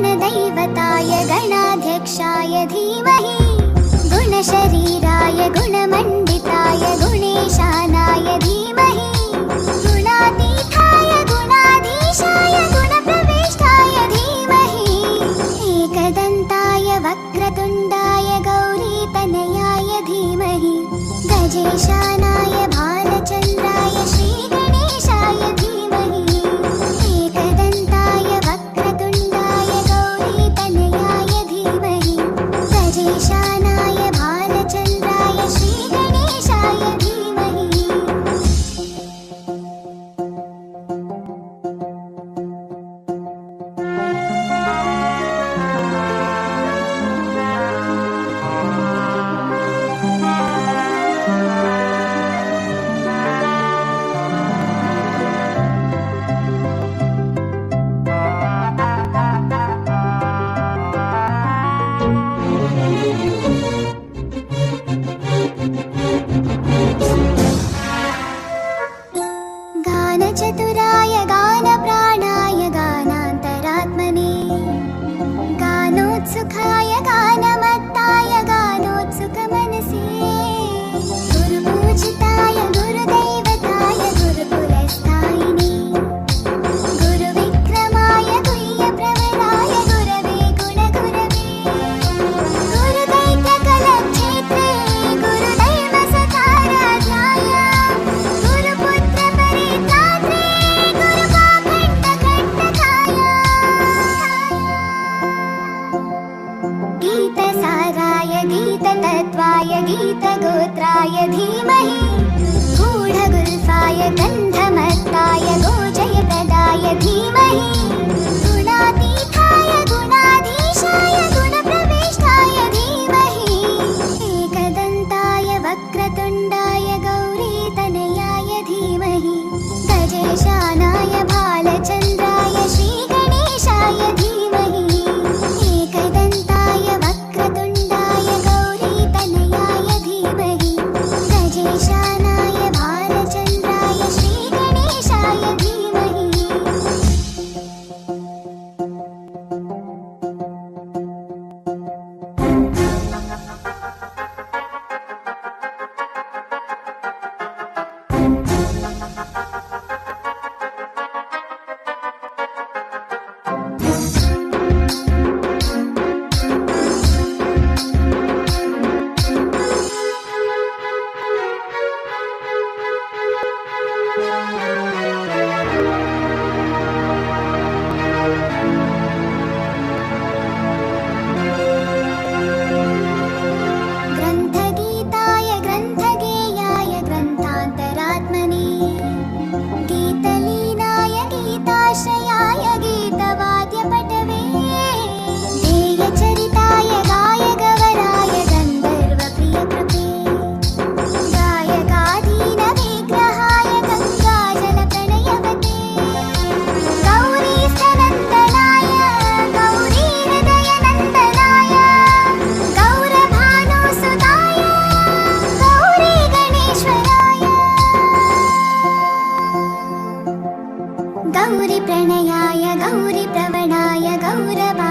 गणदैवताय गणाध्यक्षाय धीमहि गुणशरीराय गुणमण्डिताय गुणेशानाय धीमहि गुणातीताय गुणाधीशाय गुणप्रविष्टाय धीमहि एकदन्ताय वक्रतुण्डाय गौरीतनयाय धीमहि गजेशानाय भालचन्द्राय श्रीगणेशाय धीमहि एकदन्ताय वक्रतुण्डाय गौरीतनयाय धीमहि गजेशानाय भालचन्द्राय श्रीगणेशाय धीमहि गानचतुराय गानप्राणाय गानान्तरात्मने गानोत्सुकाय गानमत्ताय गानोत्सुकमनसे गुरुपूजिताय गुरुदैवताय गुरुकुलस्थायिने गुरुविक्रमाय गुह्यप्रवराय गुरवे गुणगुरवे गुरुदैत्यकलक्षेत्रे गुरुदैवसखाराध्याय गुरुपुत्रपरित्रात्रे गुरुपाखण्डखण्डकाय गीतसाराय गीततत्त्वाय गीतगोत्राय धीमहि गूढगुल्फाय गन्धमत्ताय गोजयप्रदाय धीमहि गुणातीताय गुणाधीशाय गुणप्रविष्टाय धीमहि एकदन्ताय वक्रतुण्डाय गौरीतनयाय धीमहि गजेशानाय भालचन्द्राय श्रीगणेशाय धीमहि एकदन्ताय वक्रतुण्डाय गौरीतनयाय धीमहि गजेशानाय भालचन्द्राय श्रीगणेशाय धीमहि ग्रन्थगीताय ग्रन्थगेयाय ग्रन्थान्तरात्मने गीतलीनाय गीताश्रयाय गीतवाद्यपटवे गेयचरिताय गायगवराय गन्धर्वप्रियकृते गायकाधीनविग्रहाय गङ्गाजलप्रणयवते गौरीस्तनन्दनाय गौरीहृदयनन्दनाय गौरभानुसुताय गौरीगणेश्वराय गौरीप्रणयाय गौरीप्रवणाय गौरभा